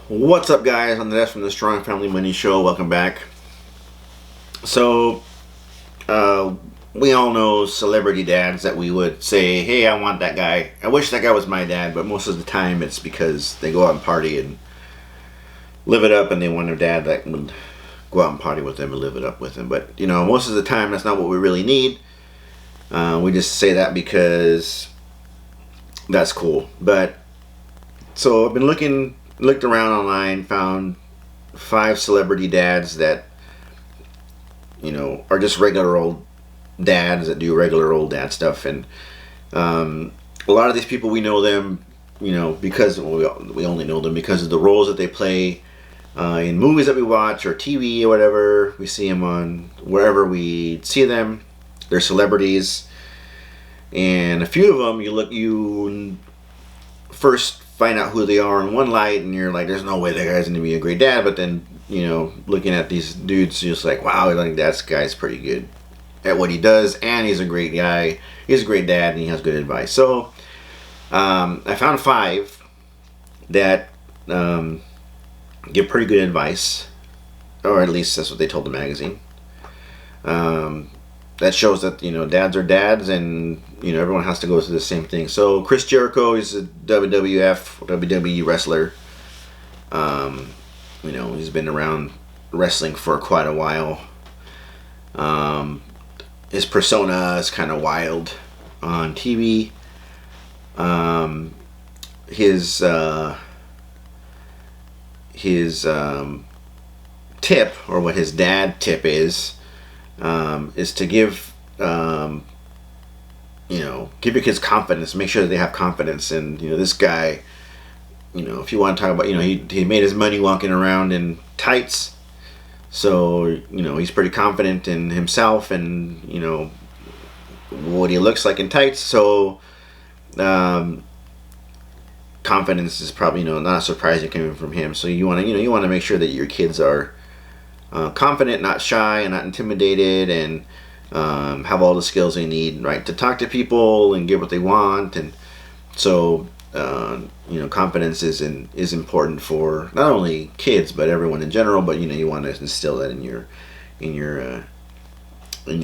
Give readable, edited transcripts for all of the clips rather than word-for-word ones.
What's up, guys? I'm the Des from the Strong Family Money Show. Welcome back. So, uh, we all know celebrity dads that we would say, "Hey, I want that guy. I wish that guy was my dad." But most of the time, it's because they go out and party and live it up, and they want their dad that would go out and party with them and live it up with them. But most of the time, that's not what we really need. We just say that because that's cool. But so I've been looked around online, found 5 celebrity dads that are just regular old dads that do regular old dad stuff. And a lot of these people, we know them, because we only know them because of the roles that they play in movies that we watch or TV or whatever. We see them on wherever we see them. They're celebrities, and a few of them you first find out who they are in one light, and you're like, "There's no way that guy's going to be a great dad." But then, looking at these dudes, you're just like, "Wow, like that guy's pretty good at what he does, and he's a great guy. He's a great dad, and he has good advice." So, I found 5 that give pretty good advice, or at least that's what they told the magazine. That shows that dads are dads, and everyone has to go through the same thing. So Chris Jericho is a WWE wrestler. He's been around wrestling for quite a while. His persona is kind of wild on TV. His tip, or what his dad tip is to give give your kids confidence. Make sure that they have confidence. And this guy, if you want to talk about, he made his money walking around in tights. So he's pretty confident in himself and what he looks like in tights. So confidence is probably not surprising coming from him. So you want to make sure that your kids are confident, not shy, and not intimidated, and have all the skills they need, right, to talk to people and get what they want. And so confidence is important for not only kids but everyone in general. But you want to instill that in your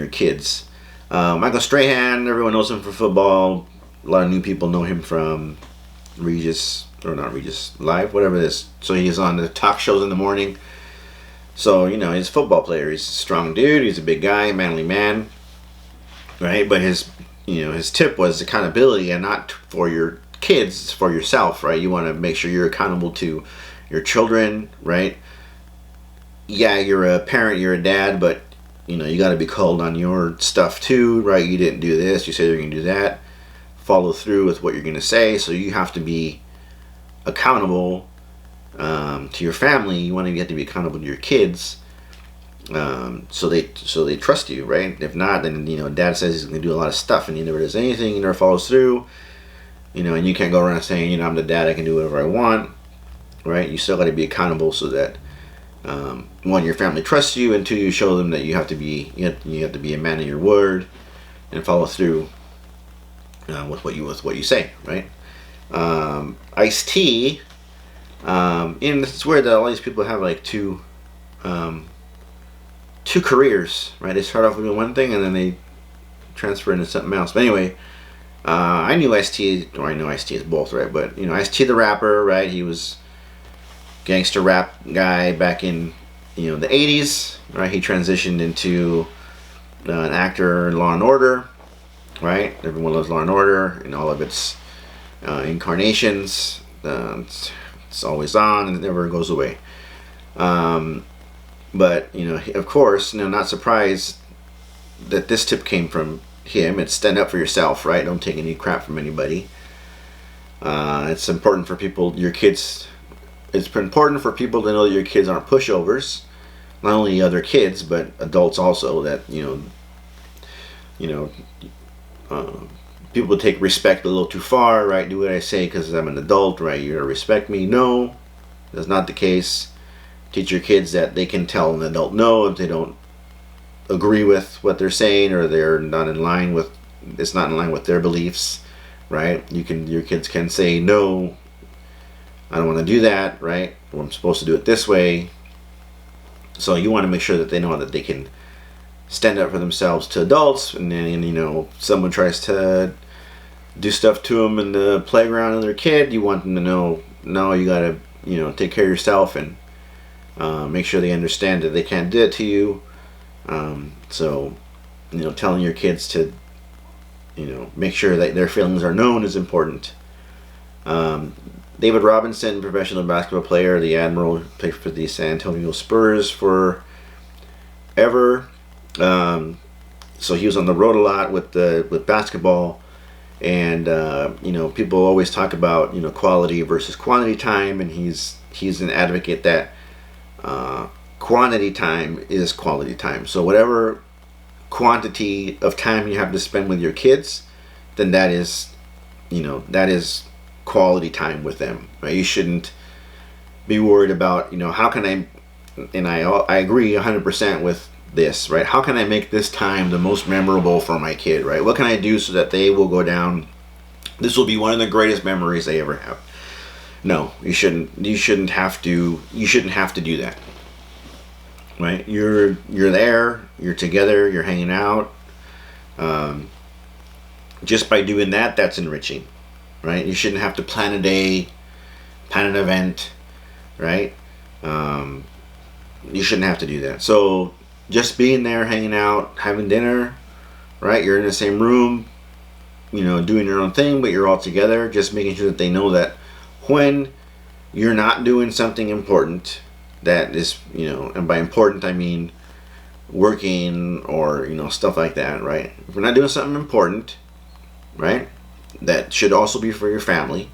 kids. Michael Strahan, everyone knows him for football. A lot of new people know him from Regis, or not Regis Live, whatever it is. So he's on the talk shows in the morning. So, he's a football player. He's a strong dude. He's a big guy, manly man, right? But his tip was accountability, and not for your kids, it's for yourself, right? You want to make sure you're accountable to your children, right? Yeah, you're a parent, you're a dad, but, you got to be called on your stuff too, right? You didn't do this. You said you're going to do that. Follow through with what you're going to say. So you have to be accountable to your family. You have to be accountable to your kids, so they trust you, right? If not, then dad says he's going to do a lot of stuff and he never does anything, he never follows through, and you can't go around saying, I'm the dad, I can do whatever I want, right? You still got to be accountable, so that one, your family trusts you, and 2, you show them that you have to be a man of your word and follow through with what you say, right? Ice-T. And it's weird that all these people have like two careers, right? They start off with one thing and then they transfer into something else. But anyway, I knew Ice-T, or I know Ice-T is both, right? But Ice-T the rapper, right? He was gangster rap guy back in the 80s, right? He transitioned into an actor in Law and Order, right? Everyone loves Law and Order and all of its incarnations. It's always on and it never goes away. But of course, not surprised that this tip came from him. It's stand up for yourself, right? Don't take any crap from anybody. It's important for people, your kids. It's important for people to know that your kids aren't pushovers. Not only other kids, but adults also. That people take respect a little too far, right? Do what I say because I'm an adult, right? You're gonna respect me. No, that's not the case. Teach your kids that they can tell an adult no if they don't agree with what they're saying, or they're not in line with, it's not in line with their beliefs, right? Your kids can say no, I don't want to do that, right? or I'm supposed to do it this way. So you want to make sure that they know that they can stand up for themselves to adults, and then, you know, someone tries to do stuff to them in the playground of their kid, you want them to know, no, you gotta, you know, take care of yourself, and make sure they understand that they can't do it to you. So, you know, telling your kids to, you know, make sure that their feelings are known is important. David Robinson, professional basketball player, the Admiral, played for the San Antonio Spurs forever. So he was on the road a lot with basketball, and you know, people always talk about, you know, quality versus quantity time, and he's an advocate that quantity time is quality time. So whatever quantity of time you have to spend with your kids, then that is, you know, that is quality time with them, right? You shouldn't be worried about, you know, how can I, and I agree 100% with this, right? How can I make this time the most memorable for my kid, right? What can I do so that they will go down, this will be one of the greatest memories they ever have? No, you shouldn't have to do that, right? You're there, you're together, you're hanging out. Just by doing that, that's enriching, right? You shouldn't have to plan a day, plan an event, right? You shouldn't have to do that. So just being there, hanging out, having dinner, right? You're in the same room, you know, doing your own thing, but you're all together, just making sure that they know that when you're not doing something important, that is, you know, and by important I mean working or, you know, stuff like that, right? If we're not doing something important, right, that should also be for your family,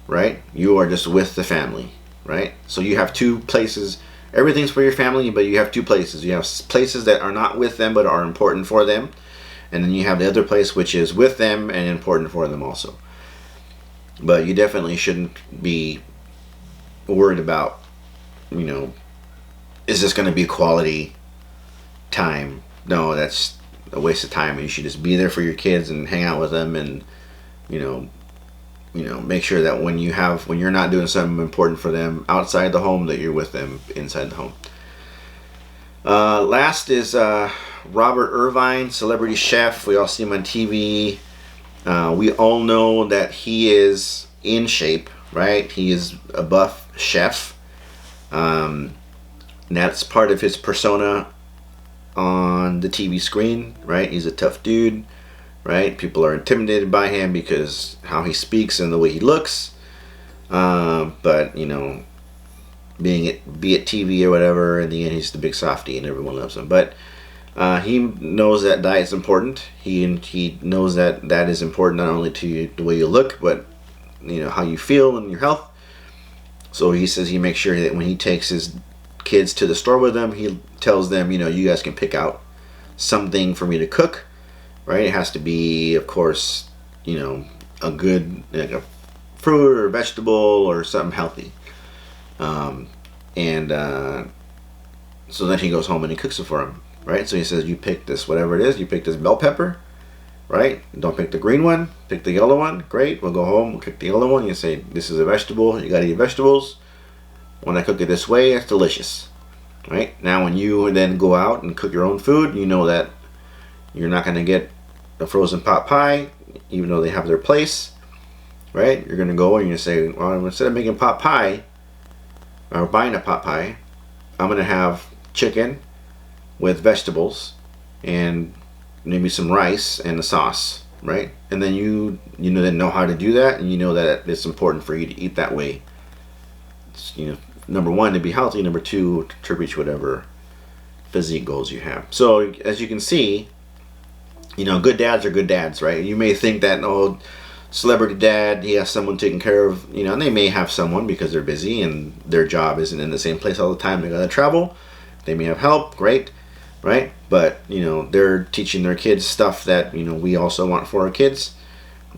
right? You are just with the family, right? So you have two places. Everything's for your family, but you have two places. You have places that are not with them but are important for them, and then you have the other place which is with them and important for them also. But you definitely shouldn't be worried about, you know, is this going to be quality time? No, that's a waste of time. You should just be there for your kids and hang out with them, and you know, make sure that when you're not doing something important for them outside the home, that you're with them inside the home. Last is Robert Irvine, celebrity chef. We all see him on TV. We all know that he is in shape, right? He is a buff chef. And that's part of his persona on the TV screen, right? He's a tough dude, right? People are intimidated by him because how he speaks and the way he looks. But, you know, be it TV or whatever, in the end he's the big softy and everyone loves him. But he knows that diet's important. He knows that that is important not only to you, the way you look, but, you know, how you feel and your health. So he says he makes sure that when he takes his kids to the store with him, he tells them, you know, you guys can pick out something for me to cook, right? It has to be, of course, you know, a good, like a fruit or vegetable or something healthy. So then he goes home and he cooks it for him, right? So he says, you pick this, whatever it is, you pick this bell pepper, right? Don't pick the green one, pick the yellow one. Great, we'll go home, we'll cook the yellow one. You say, this is a vegetable, you gotta eat vegetables. When I cook it this way, it's delicious, right? Now when you then go out and cook your own food, you know that you're not gonna get a frozen pot pie, even though they have their place, right? You're gonna go and you say, well, instead of making pot pie, or buying a pot pie, I'm gonna have chicken with vegetables and maybe some rice and a sauce, right? And then you then know how to do that, and you know that it's important for you to eat that way. It's, you know, number one, to be healthy. Number two, to reach whatever physique goals you have. So as you can see, you know, good dads are good dads, right? You may think that, oh, celebrity dad, he has someone taking care of, you know, and they may have someone because they're busy and their job isn't in the same place all the time. They gotta travel. They may have help, great, right? But, you know, they're teaching their kids stuff that, you know, we also want for our kids,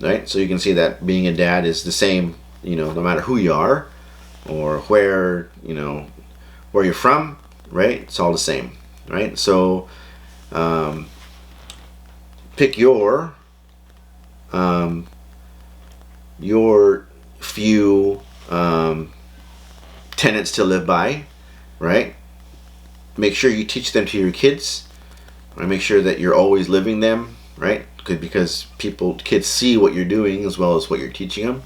right? So you can see that being a dad is the same, you know, no matter who you are or where, you know, where you're from, right? It's all the same, right? So pick your few 10 tenets to live by, right? Make sure you teach them to your kids. Right? Make sure that you're always living them, right? Because kids see what you're doing as well as what you're teaching them,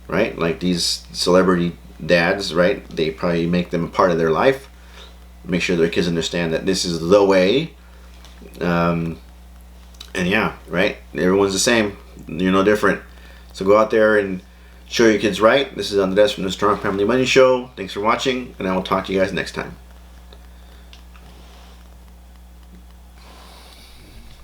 right? Like these celebrity dads, right? They probably make them a part of their life. Make sure their kids understand that this is the way. And yeah, right? Everyone's the same. You're no different. So go out there and show your kids right. This is Andres from the Strong Family Money Show. Thanks for watching, and I will talk to you guys next time.